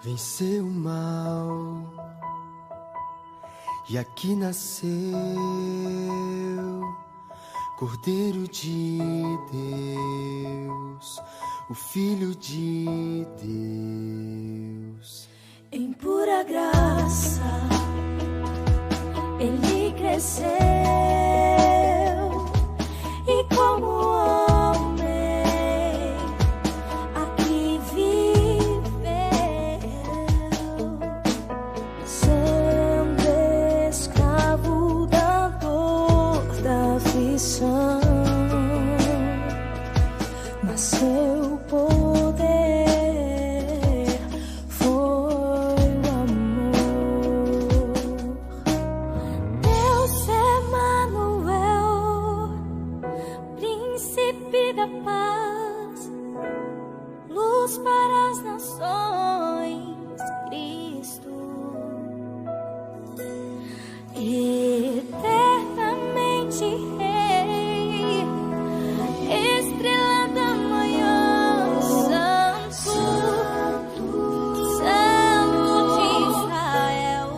venceu o mal e aqui nasceu Cordeiro de Deus, o Filho de Deus. Em pura graça ele cresceu e como homem aqui viveu, sendo escravo da dor, da aflição, mas seu poder foi o amor. Deus Emanuel, príncipe da paz, luz para as nações, Cristo, eternamente Rei, estrela da manhã, Santo, Santo de Israel,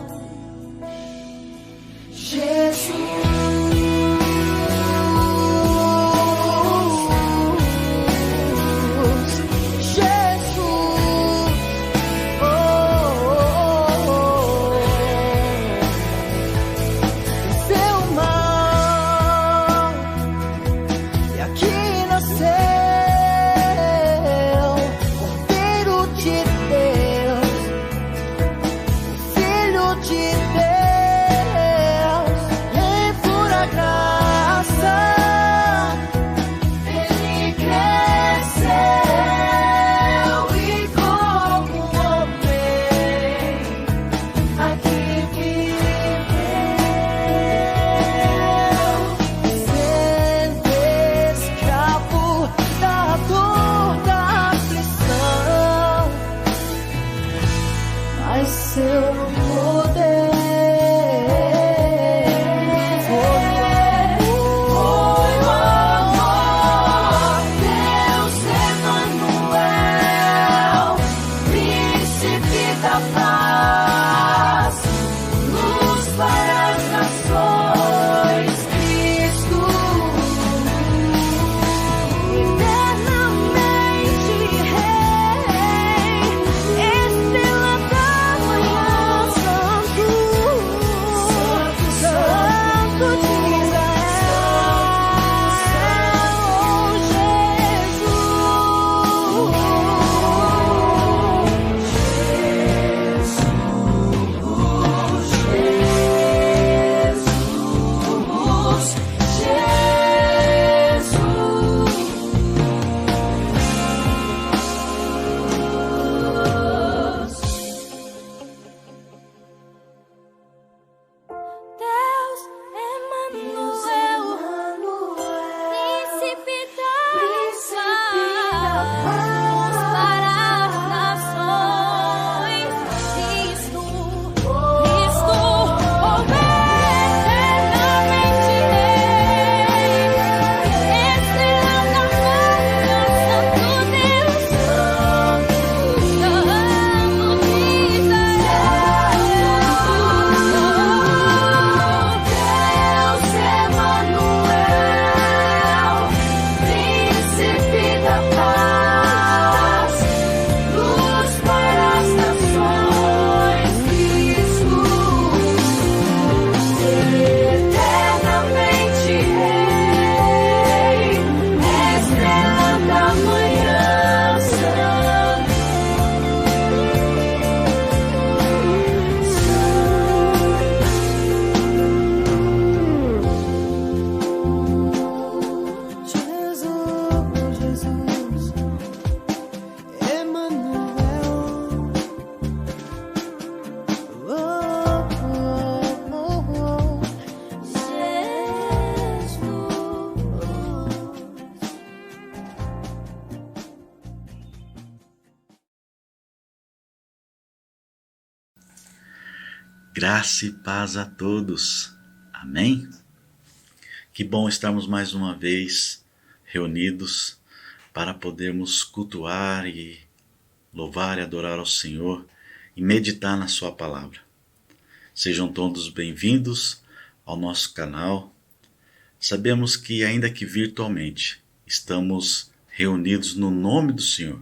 Venceu o mal e aqui nasceu Cordeiro de Deus, Filho de Deus. Em pura graça ele cresceu e como homem aqui viveu, sendo escravo da dor, da aflição, mas seu poder foi o amor. Deus Emanuel, príncipe da paz, luz para as nações, Cristo, eternamente Rei, estrela da manhã, Santo, Santo de Deus Emanuel, príncipe da paz, para as nações, Cristo, eternamente Rei, estrela da manhã, Santo Deus, Santo de Deus Emanuel, príncipe da paz, luz para as nações, Cristo, eternamente Rei, estrela da manhã, Jesus, Emanuel, Graça e paz a todos. Amém? Que bom estarmos mais uma vez reunidos para podermos cultuar e louvar e adorar ao Senhor e meditar na sua palavra. Sejam todos bem-vindos ao nosso canal. Sabemos que, ainda que virtualmente, estamos reunidos no nome do Senhor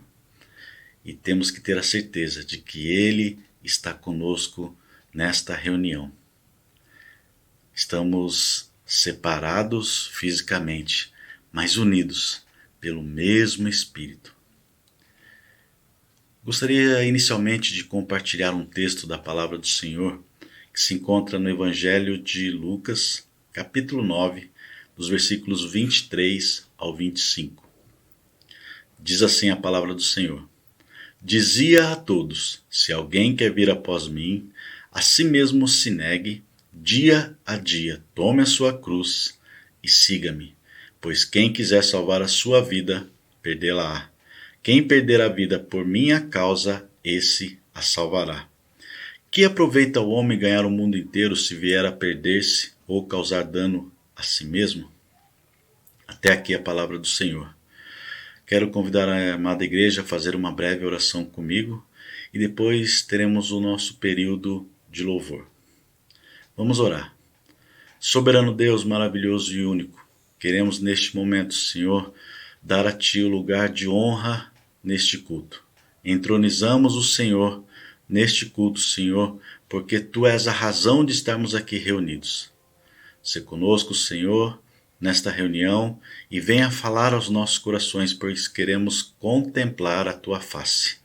e temos que ter a certeza de que Ele está conosco nesta reunião. Estamos separados fisicamente, mas unidos pelo mesmo Espírito. Gostaria inicialmente de compartilhar um texto da Palavra do Senhor que se encontra no Evangelho de Lucas, capítulo 9, dos versículos 23 ao 25. Diz assim a Palavra do Senhor: Dizia a todos: se alguém quer vir após mim, a si mesmo se negue, dia a dia tome a sua cruz e siga-me. Pois quem quiser salvar a sua vida, perdê-la-á. Quem perder a vida por minha causa, esse a salvará. Que aproveita o homem ganhar o mundo inteiro se vier a perder-se ou causar dano a si mesmo? Até aqui a palavra do Senhor. Quero convidar a amada igreja a fazer uma breve oração comigo e depois teremos o nosso período de louvor. Vamos orar. Soberano Deus, maravilhoso e único, queremos neste momento, Senhor, dar a Ti o lugar de honra neste culto. Entronizamos o Senhor neste culto, Senhor, porque Tu és a razão de estarmos aqui reunidos. Se conosco, Senhor, nesta reunião e venha falar aos nossos corações, pois queremos contemplar a Tua face.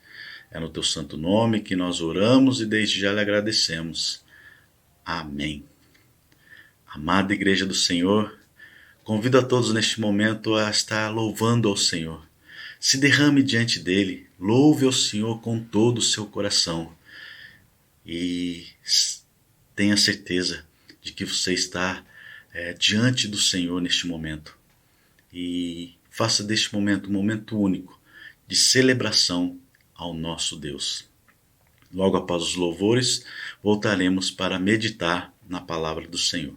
É no Teu santo nome que nós oramos e desde já lhe agradecemos. Amém. Amada Igreja do Senhor, convido a todos neste momento a estar louvando ao Senhor. Se derrame diante dele, louve ao Senhor com todo o seu coração e tenha certeza de que você está diante do Senhor neste momento. E faça deste momento um momento único de celebração ao nosso Deus. Logo após os louvores, voltaremos para meditar na palavra do Senhor.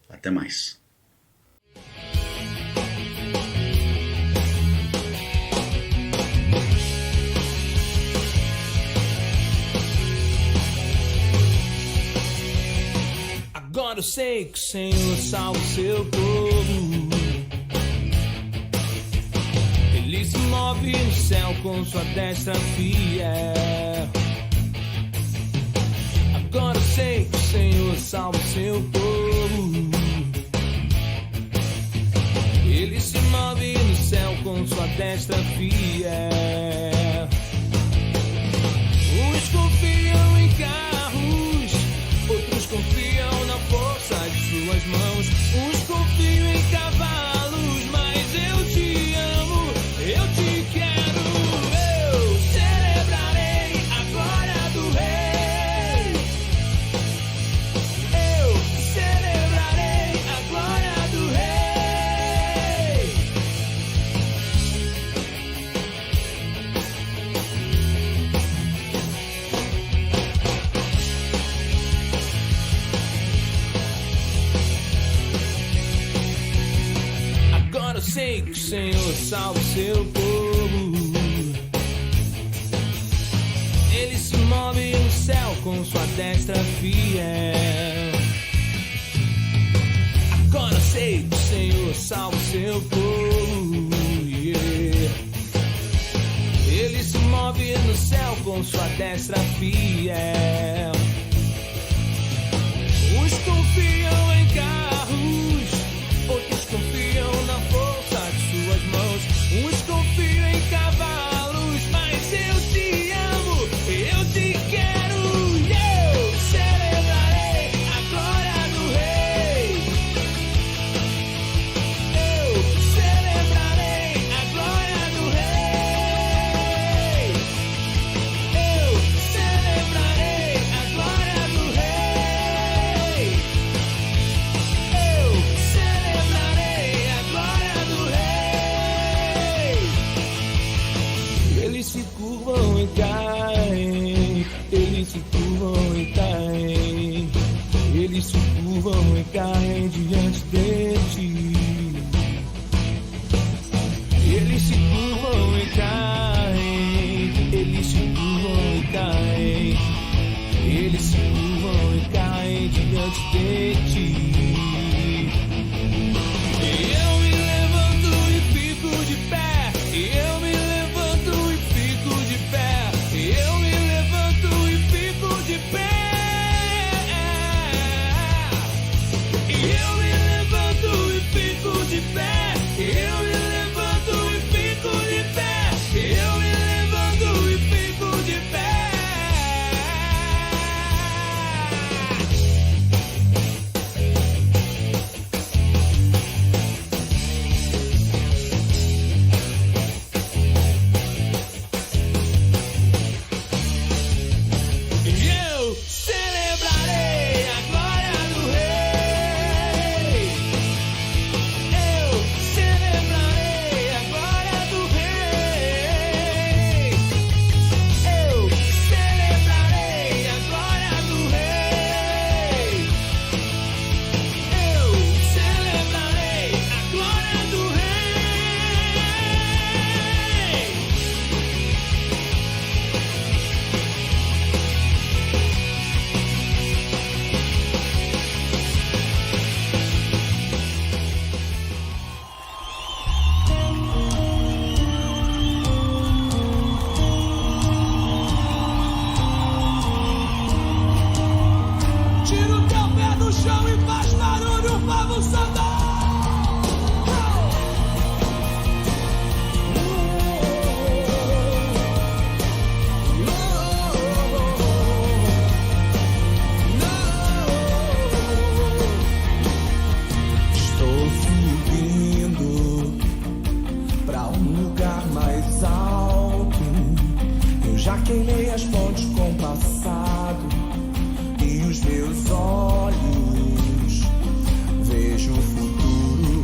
Até mais. Agora eu sei que o Senhor salva o seu povo. Ele se move no céu com sua destra fiel. Agora eu sei que o Senhor salva o seu povo. Ele se move no céu com sua destra fiel. Uns confiam em carros, outros confiam na força de suas mãos. Uns confiam em cavalos, mas eu te amo, eu te quero. Eu celebrarei a glória do Rei. Eu celebrarei a glória do Rei. Agora eu sei que o Senhor salva o seu povo. Ele se move no céu com sua destra fiel. Agora eu sei que o Senhor salva o seu povo. Yeah. Ele se move no céu com sua destra fiel. Uns confiam em carros, outros confiam na força de suas mãos. Uns confiam em cavalos, mas eu te amo, eu te quero. Eu celebrarei a glória do Rei. Eu celebrarei a glória do Rei. Eu celebrarei a glória do Rei. Eu celebrarei a glória do Rei. de ti. Eu me levanto e fico de pé. Eu me levanto e fico de pé. Eu me levanto e fico de pé. Eu me levanto e fico de pé. Eu me levanto e fico de pé. Eu me levanto e fico de pé. Eu celebrarei a glória do Rei. Eu celebrarei a glória do Rei. Eu celebrarei a glória do Rei. Eu celebrarei a glória do Rei. Tira o teu pé do chão e faz barulho, vamos andar. Estou subindo pra um lugar mais alto. Eu já queimei as pontes com o passado e os meus olhos vejo o futuro.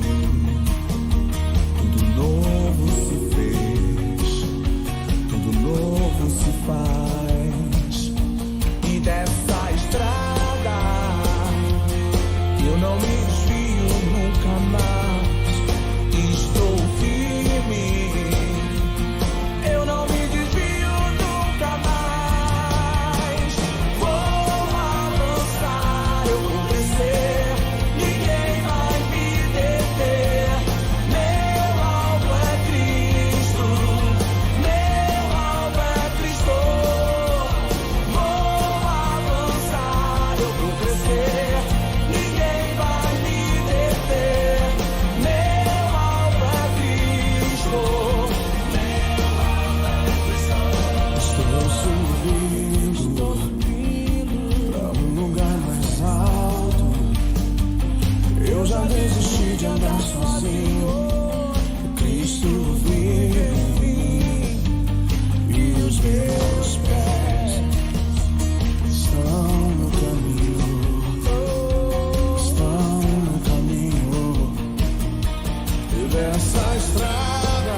Tudo novo se fez, tudo novo se faz. E dessa estrada eu não me desvio nunca mais. Estou firme, eu não me desvio nunca mais. Vou avançar, eu vou crescer, ninguém vai me deter. Meu alvo é Cristo, meu alvo é Cristo. Vou avançar, eu vou crescer, ninguém vai me deter. Meu alvo é Cristo, meu alvo é Cristo. Estou subindo pra um lugar mais alto. Eu já desisti de andar sozinho. Cristo vive e os meus pés estão no caminho, estão no caminho. E dessa estrada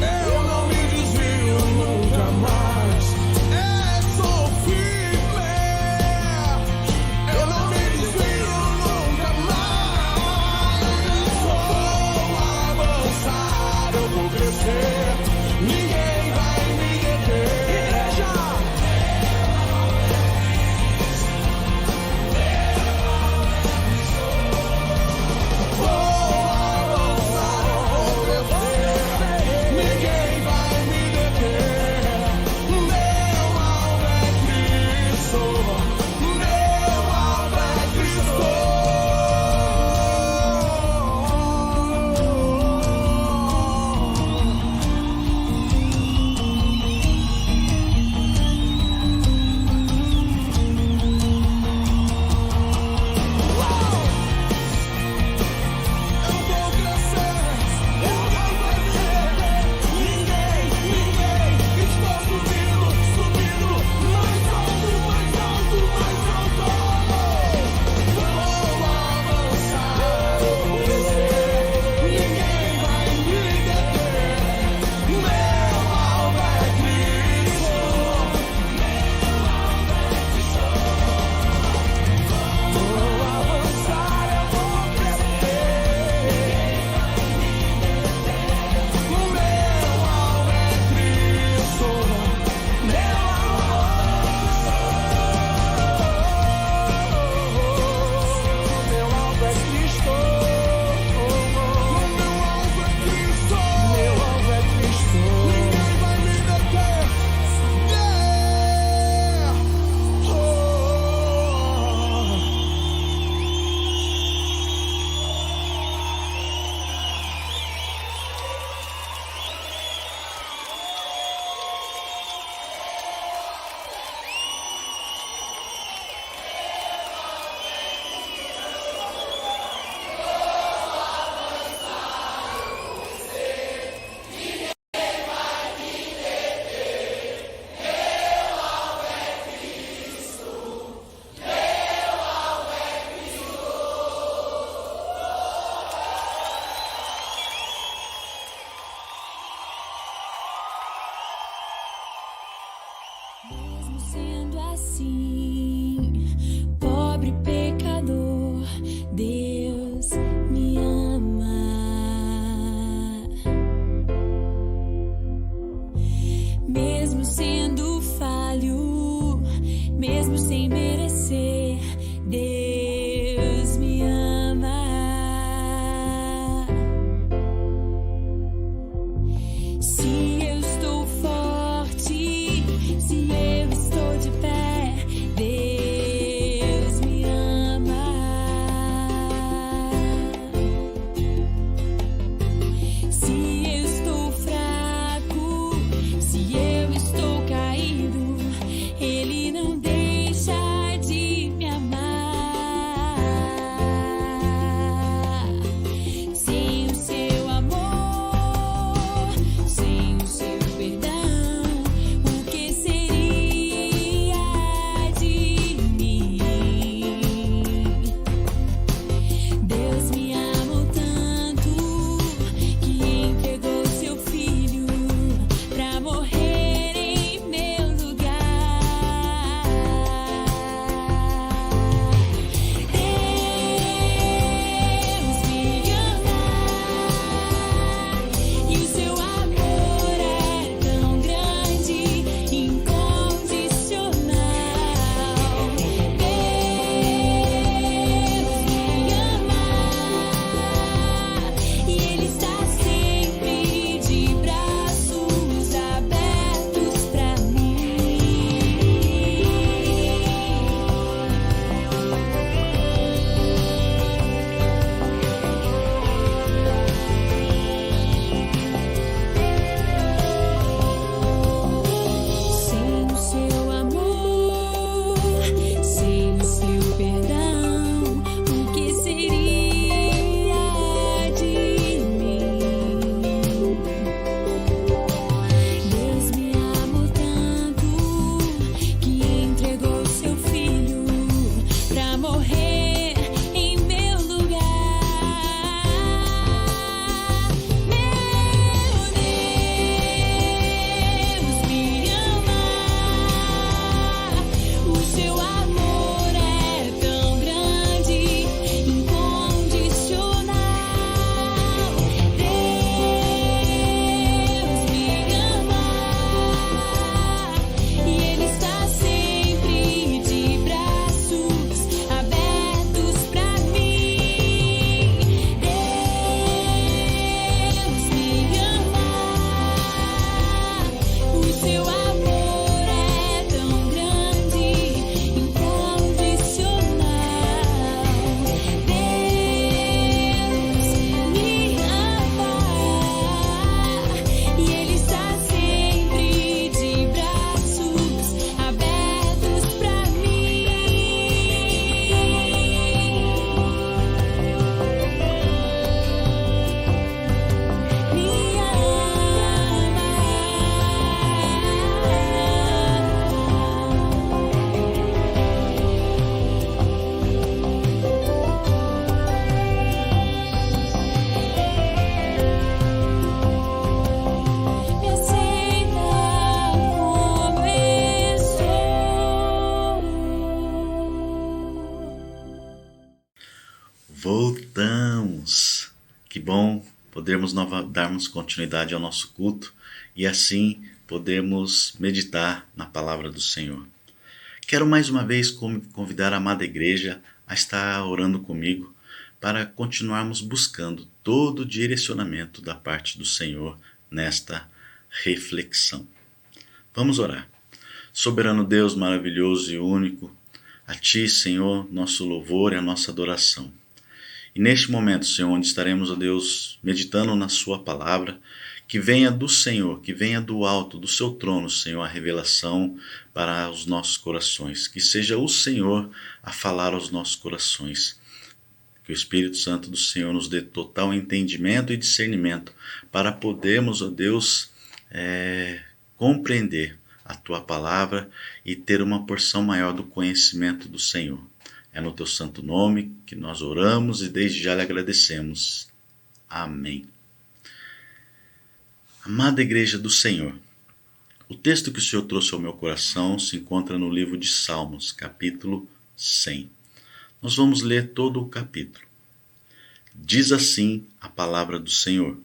eu não me desvio nunca mais. Sou firme, eu não me desvio nunca mais. Vou avançar, eu vou crescer, ninguém vai me deter. Igreja! Vou avançar, eu vou crescer, ninguém vai me deter. Meu alvo é Cristo, meu alvo é Cristo. Se eu estou forte, se eu estou de pé, Deus me ama. Se eu estou fraco, se eu estou caído, Ele não deixa de me amar. Sem o seu amor, sem o seu perdão, o que seria de mim? Deus me amou tanto que entregou seu filho pra morrer em meu lugar. Deus me ama e o seu amor é tão grande, incondicional. Deus me ama e Ele está sempre de braços abertos pra mim. Sem o seu amor, sem o seu perdão, o que seria de mim? Deus me amou tanto que entregou seu filho pra morrer em meu lugar. Meu Deus me ama, o seu amor é tão grande, incondicional. Deus me ama e Ele está sempre de braços abertos pra mim. Deus me ama, o seu amor é tão grande, incondicional. Deus me ama e Ele está sempre de braços abertos pra mim. Me Me aceita como eu sou. Voltamos! Que bom podermos darmos continuidade ao nosso culto e assim podermos meditar na palavra do Senhor. Quero mais uma vez convidar a amada igreja a estar orando comigo para continuarmos buscando todo o direcionamento da parte do Senhor nesta reflexão. Vamos orar. Soberano Deus maravilhoso e único, a Ti, Senhor, nosso louvor e a nossa adoração. E neste momento, Senhor, onde estaremos, ó Deus, meditando na Sua palavra, que venha do Senhor, que venha do alto, do Seu trono, Senhor, a revelação para os nossos corações. Que seja o Senhor a falar aos nossos corações. Que o Espírito Santo do Senhor nos dê total entendimento e discernimento para podermos, ó Deus, compreender a Tua palavra e ter uma porção maior do conhecimento do Senhor. É no Teu santo nome que nós oramos e desde já lhe agradecemos. Amém. Amada Igreja do Senhor, o texto que o Senhor trouxe ao meu coração se encontra no livro de Salmos, capítulo 100. Nós vamos ler todo o capítulo. Diz assim a palavra do Senhor: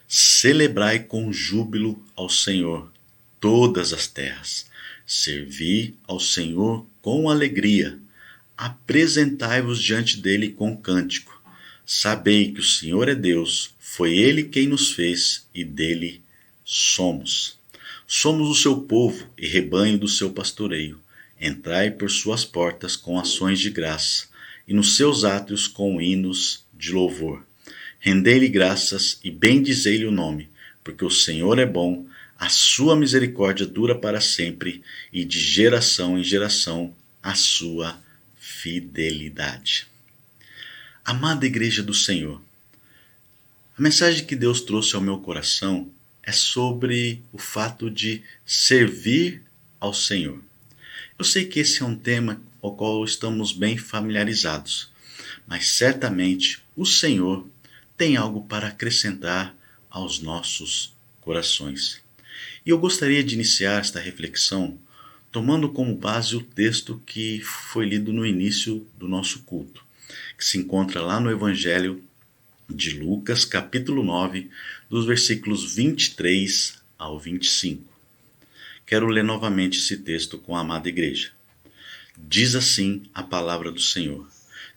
Celebrai com júbilo ao Senhor todas as terras. Servi ao Senhor com alegria. Apresentai-vos diante dele com cântico. Sabei que o Senhor é Deus, foi Ele quem nos fez e dele somos. Somos o seu povo e rebanho do seu pastoreio. Entrai por suas portas com ações de graça, e nos seus átrios com hinos de louvor. Rendei-lhe graças e bendizei-lhe o nome, porque o Senhor é bom, a sua misericórdia dura para sempre, e de geração em geração a sua fidelidade. Amada Igreja do Senhor, a mensagem que Deus trouxe ao meu coração é sobre o fato de servir ao Senhor. Eu sei que esse é um tema ao qual estamos bem familiarizados, mas certamente o Senhor tem algo para acrescentar aos nossos corações. E eu gostaria de iniciar esta reflexão tomando como base o texto que foi lido no início do nosso culto, que se encontra lá no Evangelho de Lucas, capítulo 9, dos versículos 23 ao 25. Quero ler novamente esse texto com a amada igreja. Diz assim a palavra do Senhor.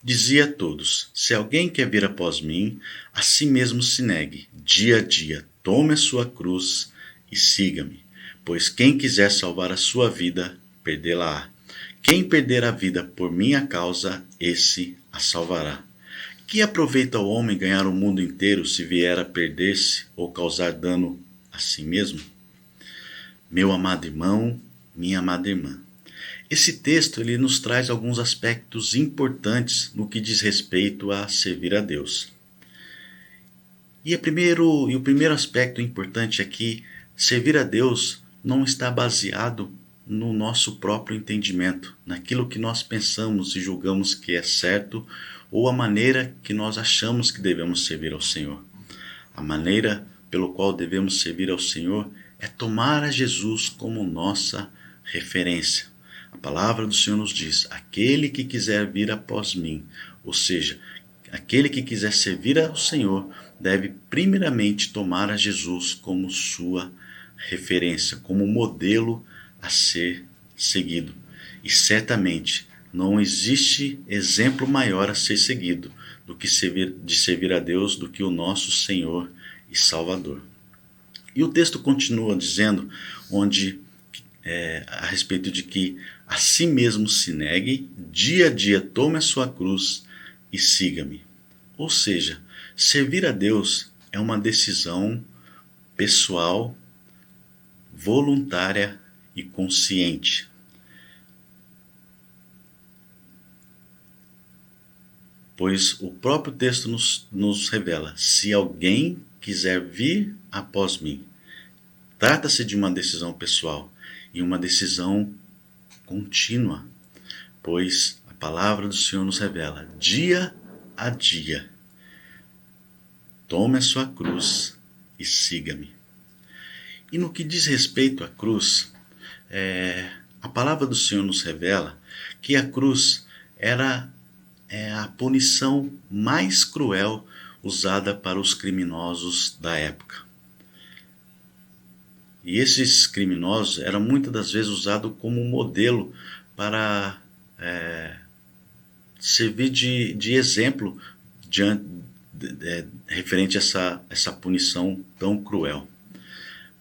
Dizia a todos, se alguém quer vir após mim, a si mesmo se negue, dia a dia, tome a sua cruz e siga-me. Pois quem quiser salvar a sua vida, perdê-la-á. Quem perder a vida por minha causa, esse a salvará. Que aproveita o homem ganhar o mundo inteiro se vier a perder-se ou causar dano a si mesmo? Meu amado irmão, minha amada irmã, esse texto ele nos traz alguns aspectos importantes no que diz respeito a servir a Deus. E o primeiro aspecto importante é que servir a Deus não está baseado no nosso próprio entendimento, naquilo que nós pensamos e julgamos que é certo ou a maneira que nós achamos que devemos servir ao Senhor. A maneira pelo qual devemos servir ao Senhor é tomar a Jesus como nossa referência. A palavra do Senhor nos diz, aquele que quiser vir após mim, ou seja, aquele que quiser servir ao Senhor, deve primeiramente tomar a Jesus como sua referência, como modelo a ser seguido. E certamente não existe exemplo maior a ser seguido do que servir a Deus do que o nosso Senhor e Salvador. E o texto continua dizendo, a respeito de que a si mesmo se negue, dia a dia tome a sua cruz e siga-me. Ou seja, servir a Deus é uma decisão pessoal, voluntária e consciente. Pois o próprio texto nos revela, se alguém quiser vir após mim. Trata-se de uma decisão pessoal e uma decisão contínua, pois a palavra do Senhor nos revela, dia a dia, tome a sua cruz e siga-me. E no que diz respeito à cruz, a palavra do Senhor nos revela que a cruz era a punição mais cruel usada para os criminosos da época. E esses criminosos eram muitas das vezes usados como modelo para servir de exemplo referente a essa punição tão cruel.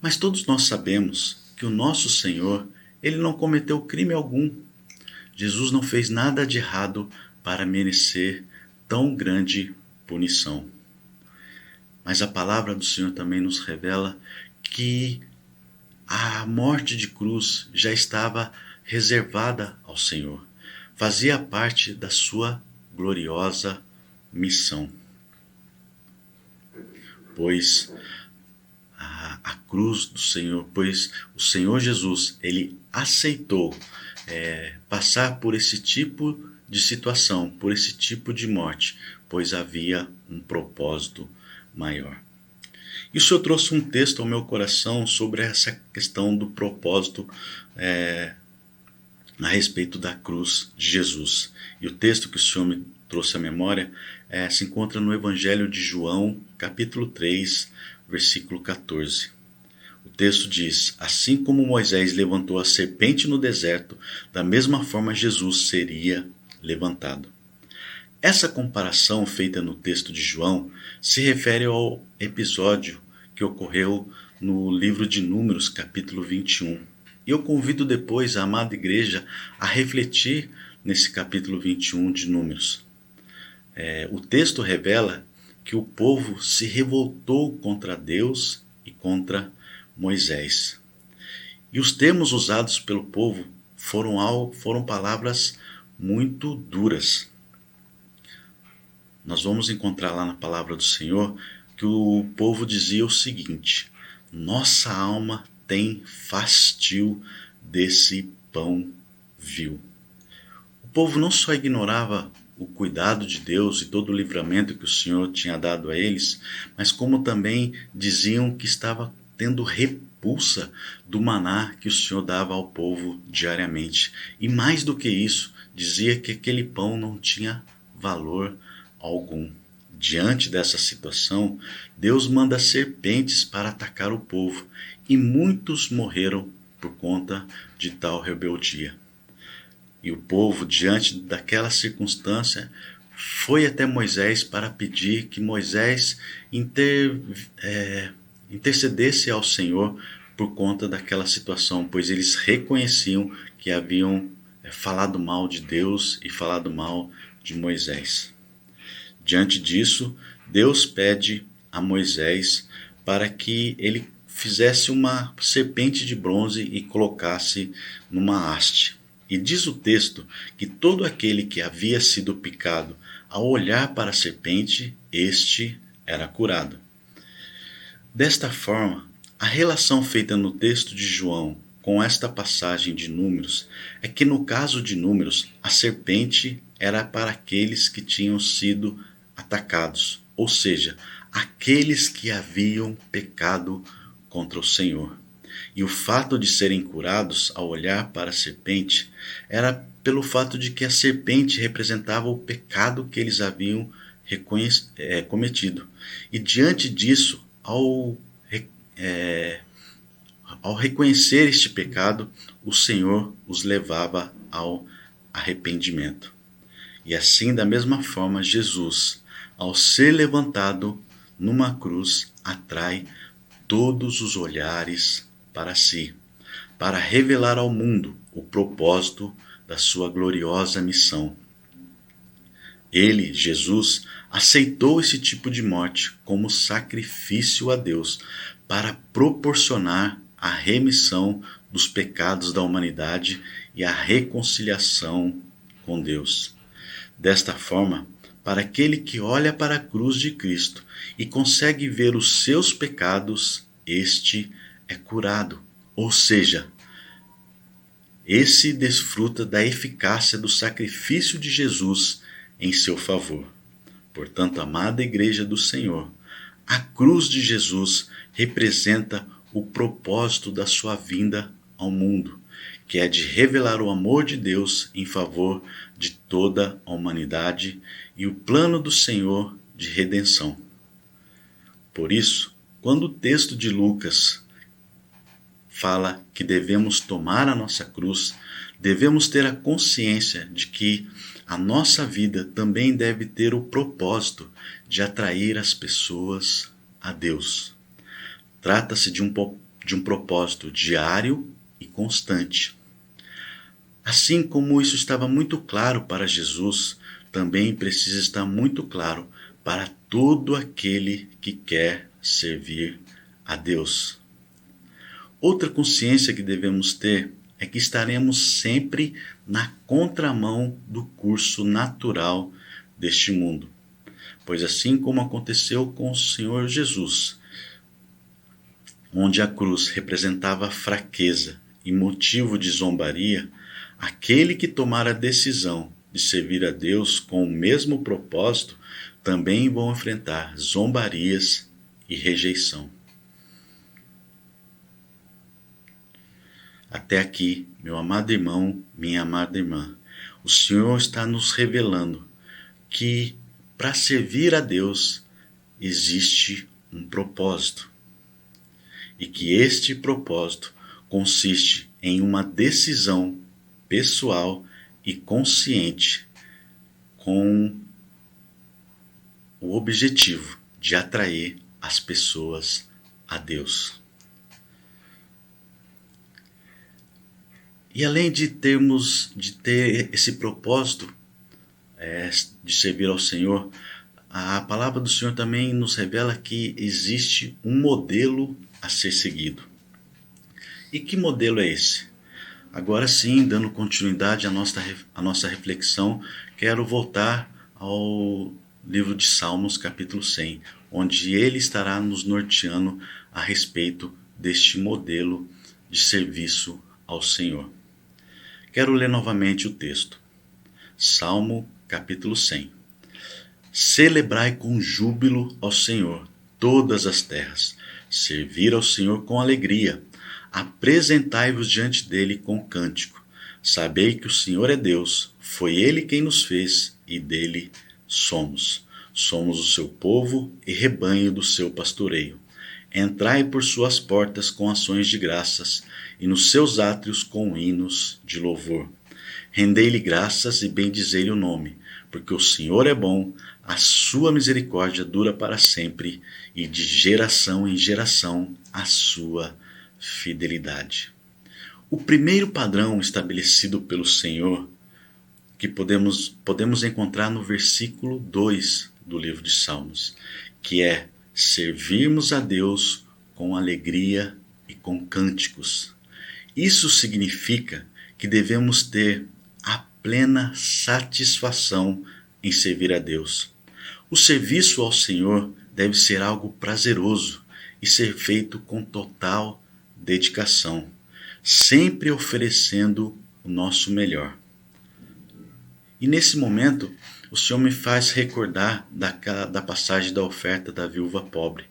Mas todos nós sabemos que o nosso Senhor, ele não cometeu crime algum. Jesus não fez nada de errado para merecer tão grande punição. Mas a palavra do Senhor também nos revela que a morte de cruz já estava reservada ao Senhor. Fazia parte da sua gloriosa missão. Pois a cruz do Senhor, pois o Senhor Jesus, ele aceitou passar por esse tipo de situação, por esse tipo de morte, pois havia um propósito maior. E o Senhor trouxe um texto ao meu coração sobre essa questão do propósito a respeito da cruz de Jesus. E o texto que o Senhor me trouxe à memória se encontra no Evangelho de João, capítulo 3, versículo 14. O texto diz, assim como Moisés levantou a serpente no deserto, da mesma forma Jesus seria levantado. Essa comparação feita no texto de João se refere ao episódio que ocorreu no livro de Números, capítulo 21. E eu convido depois a amada igreja a refletir nesse capítulo 21 de Números. O texto revela que o povo se revoltou contra Deus e contra Moisés. E os termos usados pelo povo foram palavras muito duras. Nós vamos encontrar lá na palavra do Senhor que o povo dizia o seguinte: nossa alma tem fastio desse pão vil. O povo não só ignorava o cuidado de Deus e todo o livramento que o Senhor tinha dado a eles, mas como também diziam que estava tendo repulsa do maná que o Senhor dava ao povo diariamente. E mais do que isso, dizia que aquele pão não tinha valor algum. Diante dessa situação, Deus manda serpentes para atacar o povo, e muitos morreram por conta de tal rebeldia. E o povo, diante daquela circunstância, foi até Moisés para pedir que Moisés intercedesse ao Senhor por conta daquela situação, pois eles reconheciam que haviam falado mal de Deus e falado mal de Moisés. Diante disso, Deus pede a Moisés para que ele fizesse uma serpente de bronze e colocasse numa haste. E diz o texto que todo aquele que havia sido picado, ao olhar para a serpente, este era curado. Desta forma, a relação feita no texto de João com esta passagem de Números é que no caso de Números, a serpente era para aqueles que tinham sido atacados, ou seja, aqueles que haviam pecado contra o Senhor. E o fato de serem curados ao olhar para a serpente era pelo fato de que a serpente representava o pecado que eles haviam cometido. E diante disso, ao reconhecer este pecado, o Senhor os levava ao arrependimento. E assim, da mesma forma, Jesus, ao ser levantado numa cruz, atrai todos os olhares para si, para revelar ao mundo o propósito da sua gloriosa missão. Ele, Jesus, aceitou esse tipo de morte como sacrifício a Deus para proporcionar a remissão dos pecados da humanidade e a reconciliação com Deus. Desta forma, para aquele que olha para a cruz de Cristo e consegue ver os seus pecados, este é curado, ou seja, esse desfruta da eficácia do sacrifício de Jesus em seu favor. Portanto, amada Igreja do Senhor, a cruz de Jesus representa o propósito da sua vinda ao mundo, que é de revelar o amor de Deus em favor de toda a humanidade e o plano do Senhor de redenção. Por isso, quando o texto de Lucas fala que devemos tomar a nossa cruz, devemos ter a consciência de que a nossa vida também deve ter o propósito de atrair as pessoas a Deus. Trata-se de um propósito diário e constante. Assim como isso estava muito claro para Jesus, também precisa estar muito claro para todo aquele que quer servir a Deus. Outra consciência que devemos ter é que estaremos sempre na contramão do curso natural deste mundo. Pois assim como aconteceu com o Senhor Jesus, onde a cruz representava fraqueza e motivo de zombaria, aquele que tomar a decisão de servir a Deus com o mesmo propósito também vão enfrentar zombarias e rejeição. Até aqui, meu amado irmão, minha amada irmã, o Senhor está nos revelando que para servir a Deus existe um propósito. E que este propósito consiste em uma decisão pessoal e consciente com o objetivo de atrair as pessoas a Deus. E além de ter esse propósito de servir ao Senhor, a palavra do Senhor também nos revela que existe um modelo a ser seguido. E que modelo é esse? Agora sim, dando continuidade à nossa reflexão, quero voltar ao livro de Salmos, capítulo 100, onde ele estará nos norteando a respeito deste modelo de serviço ao Senhor. Quero ler novamente o texto. Salmo, capítulo 100. Celebrai com júbilo ao Senhor todas as terras. Servir ao Senhor com alegria. Apresentai-vos diante dele com cântico. Sabei que o Senhor é Deus. Foi ele quem nos fez e dele somos. Somos o seu povo e rebanho do seu pastoreio. Entrai por suas portas com ações de graças e nos seus átrios com hinos de louvor. Rendei-lhe graças e bendizei-lhe o nome, porque o Senhor é bom, a sua misericórdia dura para sempre e de geração em geração a sua fidelidade. O primeiro padrão estabelecido pelo Senhor que podemos encontrar no versículo 2 do livro de Salmos, que é servirmos a Deus com alegria e com cânticos. Isso significa que devemos ter a plena satisfação em servir a Deus. O serviço ao Senhor deve ser algo prazeroso e ser feito com total dedicação, sempre oferecendo o nosso melhor. E nesse momento, o Senhor me faz recordar da passagem da oferta da viúva pobre.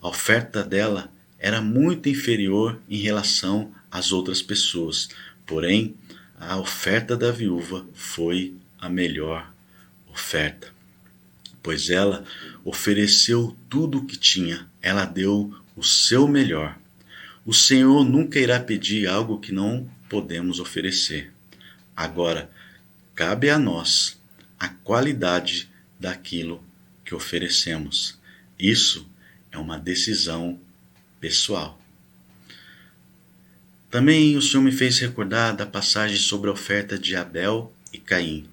A oferta dela era muito inferior em relação às outras pessoas, porém, a oferta da viúva foi a melhor oferta, pois ela ofereceu tudo o que tinha, ela deu o seu melhor. O Senhor nunca irá pedir algo que não podemos oferecer. Agora, cabe a nós a qualidade daquilo que oferecemos. Isso é uma decisão pessoal. Também o Senhor me fez recordar da passagem sobre a oferta de Abel e Caim.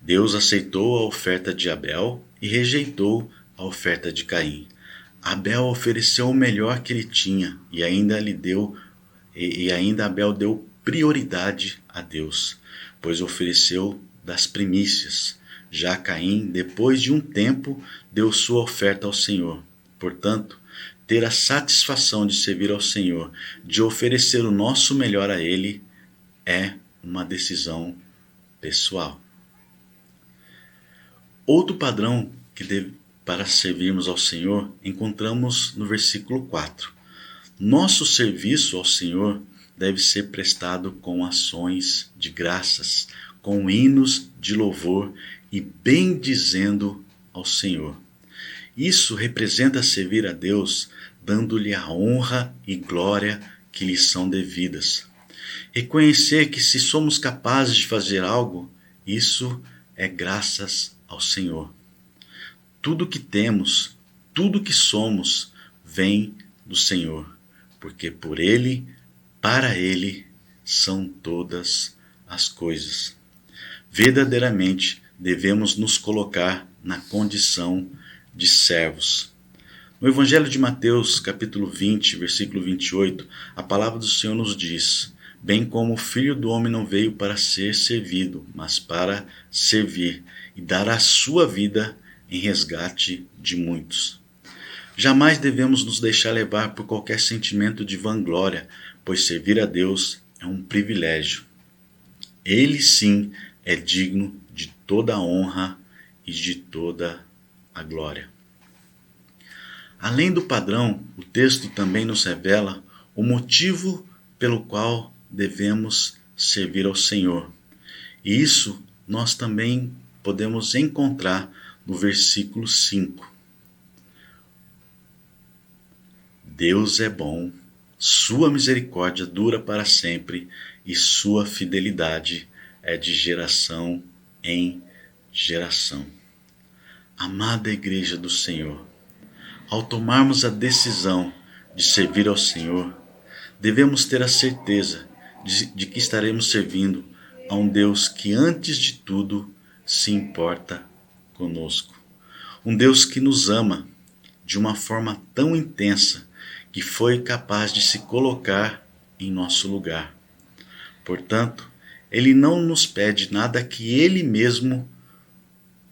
Deus aceitou a oferta de Abel e rejeitou a oferta de Caim. Abel ofereceu o melhor que ele tinha e ainda Abel deu prioridade a Deus, pois ofereceu das primícias. Já Caim, depois de um tempo, deu sua oferta ao Senhor. Portanto, ter a satisfação de servir ao Senhor, de oferecer o nosso melhor a Ele, é uma decisão pessoal. Outro padrão para servirmos ao Senhor encontramos no versículo 4. Nosso serviço ao Senhor deve ser prestado com ações de graças, com hinos de louvor e bendizendo ao Senhor. Isso representa servir a Deus, dando-lhe a honra e glória que lhe são devidas. Reconhecer que se somos capazes de fazer algo, isso é graças ao Senhor. Tudo que temos, tudo que somos, vem do Senhor, porque por Ele, para Ele, são todas as coisas. Verdadeiramente devemos nos colocar na condição de servos. No Evangelho de Mateus, capítulo 20, versículo 28, a palavra do Senhor nos diz: bem como o Filho do Homem não veio para ser servido, mas para servir e dar a sua vida em resgate de muitos. Jamais devemos nos deixar levar por qualquer sentimento de vanglória, pois servir a Deus é um privilégio. Ele sim é digno de toda a honra e de toda a glória. Além do padrão, o texto também nos revela o motivo pelo qual devemos servir ao Senhor. E isso nós também podemos encontrar no versículo 5. Deus é bom, sua misericórdia dura para sempre e sua fidelidade é de geração em geração. Amada Igreja do Senhor, ao tomarmos a decisão de servir ao Senhor, devemos ter a certeza de que estaremos servindo a um Deus que, antes de tudo, se importa conosco. Um Deus que nos ama de uma forma tão intensa que foi capaz de se colocar em nosso lugar. Portanto, Ele não nos pede nada que Ele mesmo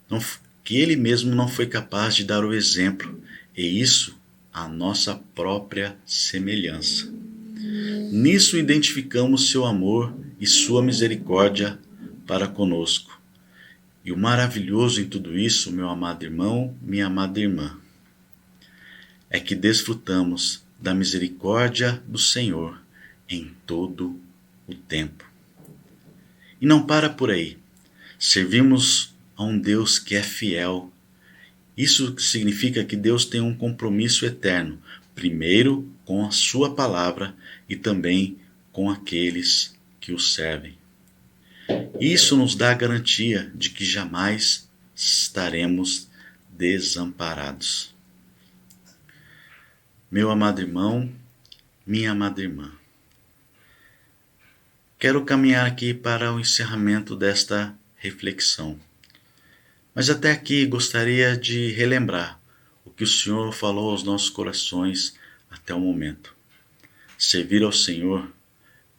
não foi capaz de dar o exemplo, e isso a nossa própria semelhança. Nisso identificamos seu amor e sua misericórdia para conosco. E o maravilhoso em tudo isso, meu amado irmão, minha amada irmã, é que desfrutamos da misericórdia do Senhor em todo o tempo. E não para por aí. Servimos a um Deus que é fiel. Isso significa que Deus tem um compromisso eterno, primeiro com a sua palavra e também com aqueles que o servem. Isso nos dá a garantia de que jamais estaremos desamparados. Meu amado irmão, minha amada irmã, quero caminhar aqui para o encerramento desta reflexão. Mas até aqui gostaria de relembrar o que o Senhor falou aos nossos corações até o momento. Servir ao Senhor,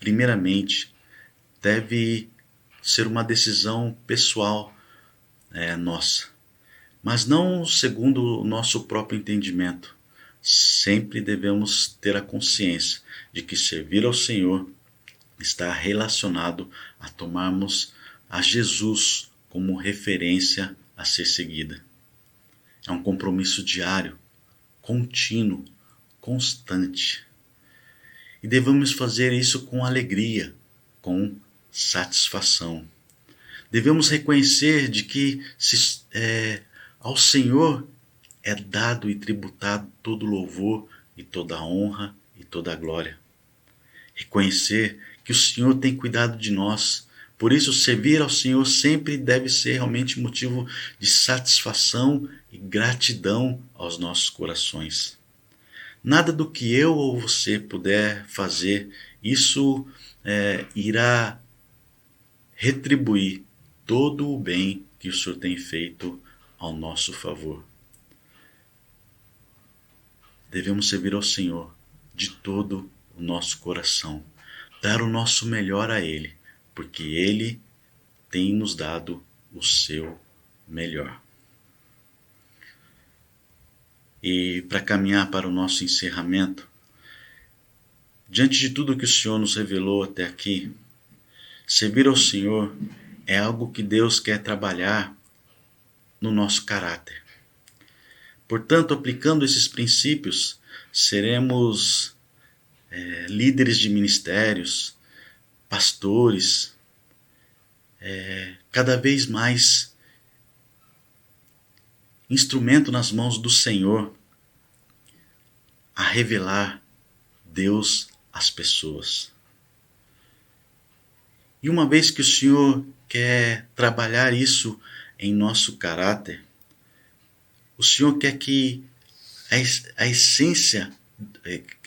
primeiramente, deve ser uma decisão pessoal nossa, mas não segundo o nosso próprio entendimento. Sempre devemos ter a consciência de que servir ao Senhor está relacionado a tomarmos a Jesus como referência a ser seguida. É um compromisso diário, contínuo, constante. E devemos fazer isso com alegria, com satisfação. Devemos reconhecer de que ao Senhor é dado e tributado todo louvor e toda honra e toda glória. Reconhecer que o Senhor tem cuidado de nós. Por isso, servir ao Senhor sempre deve ser realmente motivo de satisfação e gratidão aos nossos corações. Nada do que eu ou você puder fazer, isso irá retribuir todo o bem que o Senhor tem feito ao nosso favor. Devemos servir ao Senhor de todo o nosso coração, dar o nosso melhor a Ele, porque Ele tem nos dado o seu melhor. E para caminhar para o nosso encerramento, diante de tudo que o Senhor nos revelou até aqui, servir ao Senhor é algo que Deus quer trabalhar no nosso caráter. Portanto, aplicando esses princípios, seremos líderes de ministérios, pastores, cada vez mais instrumento nas mãos do Senhor a revelar Deus às pessoas. E uma vez que o Senhor quer trabalhar isso em nosso caráter, o Senhor quer que a essência,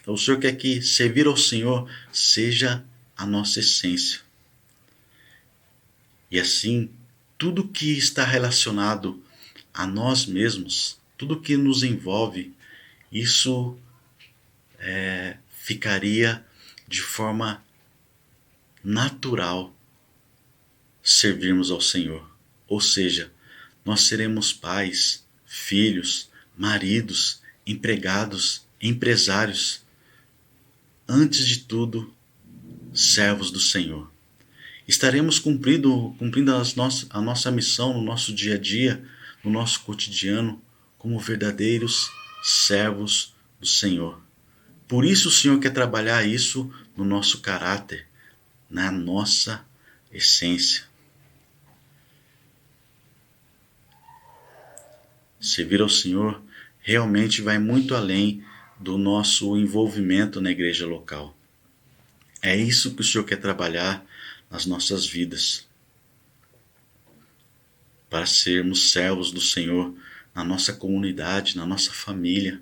o Senhor quer que servir ao Senhor seja a nossa essência. E assim, tudo que está relacionado a nós mesmos, tudo que nos envolve, isso ficaria de forma natural servirmos ao Senhor. Ou seja, nós seremos pais, filhos, maridos, empregados, empresários, antes de tudo, servos do Senhor. Estaremos cumprindo a nossa missão no nosso dia a dia, no nosso cotidiano, como verdadeiros servos do Senhor. Por isso o Senhor quer trabalhar isso no nosso caráter, na nossa essência. Servir ao Senhor realmente vai muito além do nosso envolvimento na igreja local. É isso que o Senhor quer trabalhar nas nossas vidas, para sermos servos do Senhor na nossa comunidade, na nossa família,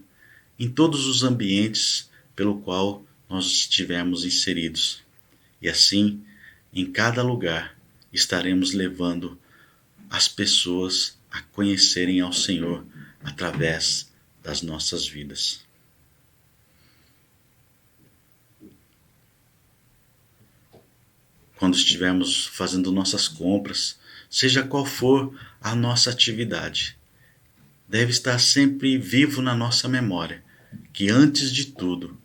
em todos os ambientes pelo qual nós estivermos inseridos. E assim, em cada lugar, estaremos levando as pessoas a conhecerem ao Senhor através das nossas vidas. Quando estivermos fazendo nossas compras, seja qual for a nossa atividade, deve estar sempre vivo na nossa memória que, antes de tudo,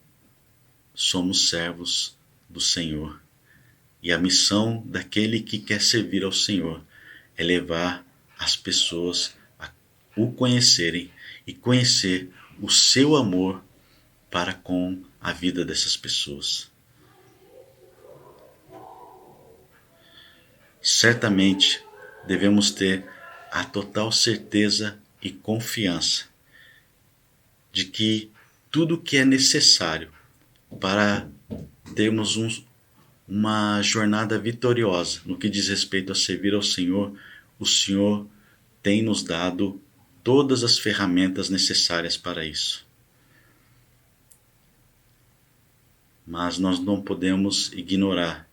somos servos do Senhor. E a missão daquele que quer servir ao Senhor é levar as pessoas a o conhecerem e conhecer o seu amor para com a vida dessas pessoas. Certamente devemos ter a total certeza e confiança de que tudo que é necessário para termos uma jornada vitoriosa no que diz respeito a servir ao Senhor, o Senhor tem nos dado todas as ferramentas necessárias para isso. Mas nós não podemos ignorar,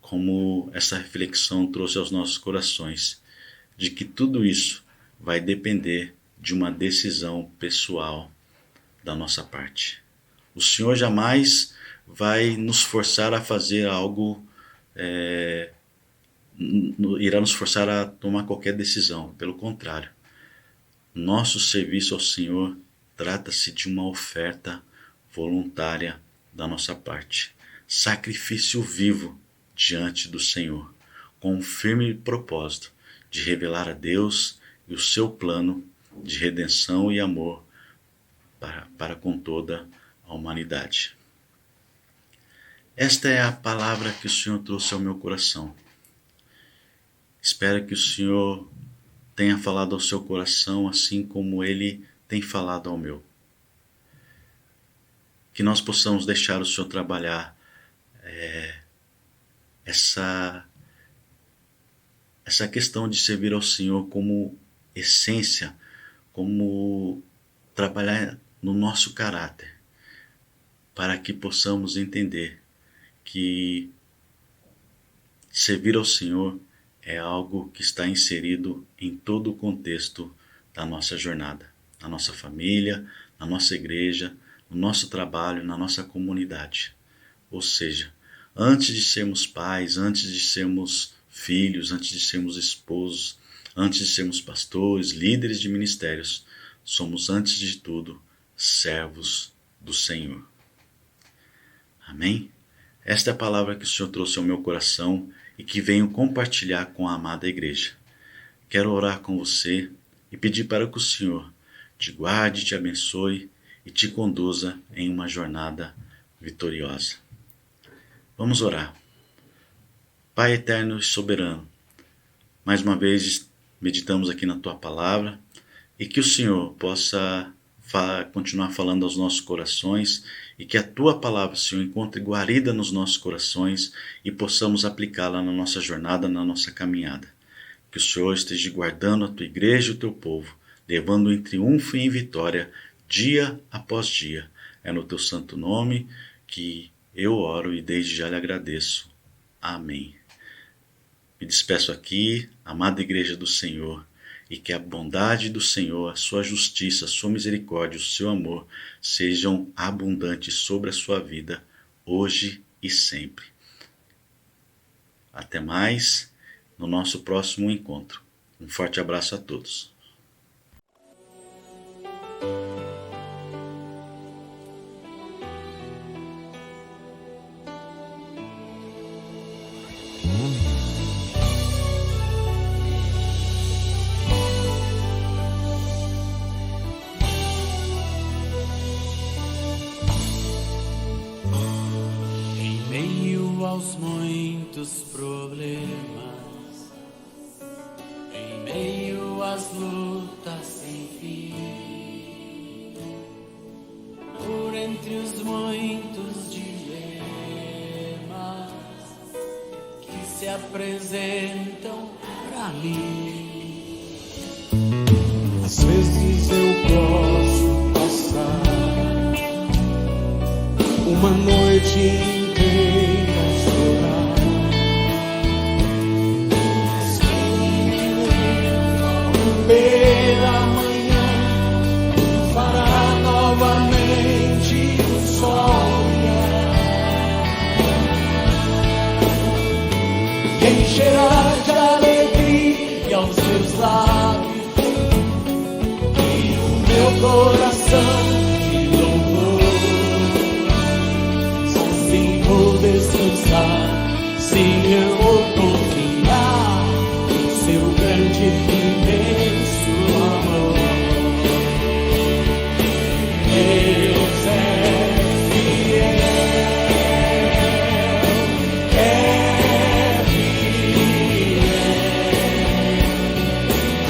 como essa reflexão trouxe aos nossos corações, de que tudo isso vai depender de uma decisão pessoal da nossa parte. O Senhor jamais vai nos forçar a fazer algo, irá nos forçar a tomar qualquer decisão. Pelo contrário, nosso serviço ao Senhor trata-se de uma oferta voluntária da nossa parte, sacrifício vivo diante do Senhor, com um firme propósito de revelar a Deus e o seu plano de redenção e amor para com toda a humanidade. Esta é a palavra que o Senhor trouxe ao meu coração. Espero que o Senhor tenha falado ao seu coração assim como Ele tem falado ao meu. Que nós possamos deixar o Senhor trabalhar essa questão de servir ao Senhor como essência, como trabalhar no nosso caráter, para que possamos entender que servir ao Senhor é algo que está inserido em todo o contexto da nossa jornada, na nossa família, na nossa igreja, no nosso trabalho, na nossa comunidade. Ou seja, antes de sermos pais, antes de sermos filhos, antes de sermos esposos, antes de sermos pastores, líderes de ministérios, somos antes de tudo servos do Senhor. Amém? Esta é a palavra que o Senhor trouxe ao meu coração e que venho compartilhar com a amada igreja. Quero orar com você e pedir para que o Senhor te guarde, te abençoe e te conduza em uma jornada vitoriosa. Vamos orar. Pai eterno e soberano, mais uma vez meditamos aqui na Tua palavra e que o Senhor possa continuar falando aos nossos corações e que a Tua palavra, Senhor, encontre guarida nos nossos corações e possamos aplicá-la na nossa jornada, na nossa caminhada. Que o Senhor esteja guardando a Tua igreja e o Teu povo, levando em triunfo e em vitória, dia após dia. É no Teu santo nome que eu oro e desde já lhe agradeço. Amém. Me despeço aqui, amada igreja do Senhor, e que a bondade do Senhor, a sua justiça, a sua misericórdia, o seu amor sejam abundantes sobre a sua vida, hoje e sempre. Até mais no nosso próximo encontro. Um forte abraço a todos. Em meio aos muitos problemas, em meio às lutas sem fim, por entre os muitos dilemas que se apresentam pra mim, Às vezes eu posso passar uma noite inteira chorar. Pela manhã fará novamente o sol que encherá de alegria os meus lábios e o meu coração de louvor. Assim vou descansar, sim, eu vou confiar no seu grande e imenso amor. Deus é fiel,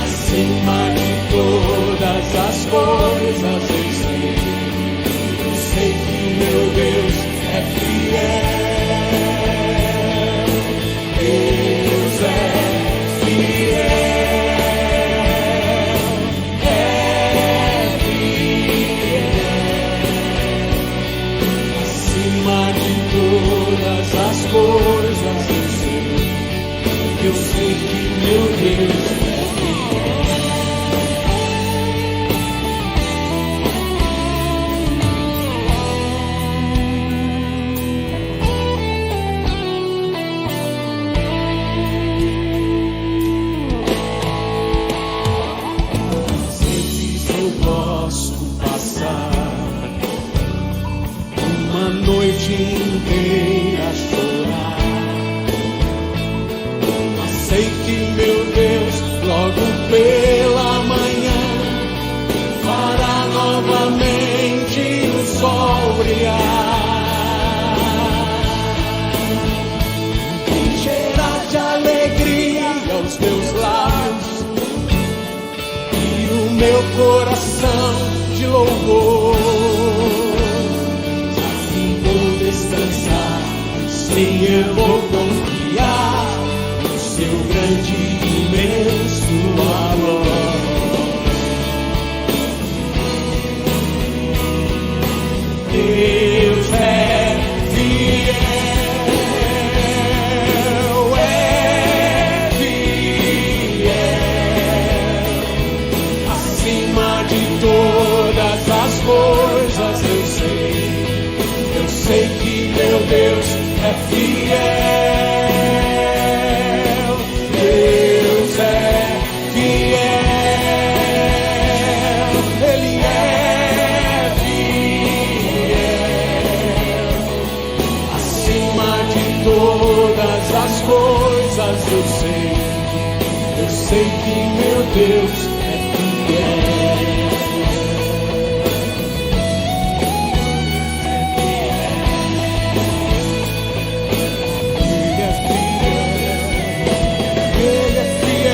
acima de todas as coisas eu sei que meu Deus é fiel. Deus é fiel, acima de todas as coisas eu sei que meu Deus é fiel. Uma noite inteira a chorar. Mas sei que meu Deus logo pela manhã fará novamente o sol brilhar, encherá de alegria os meus lábios e o meu coração de louvor. Descansar, sim, eu vou confiar no seu grande e imenso amor. Deus é fiel, acima de todas as coisas eu sei que meu Deus é fiel. Deus é fiel, Ele é fiel, acima de todas as coisas eu sei que meu Deus é fiel. Ele é fiel.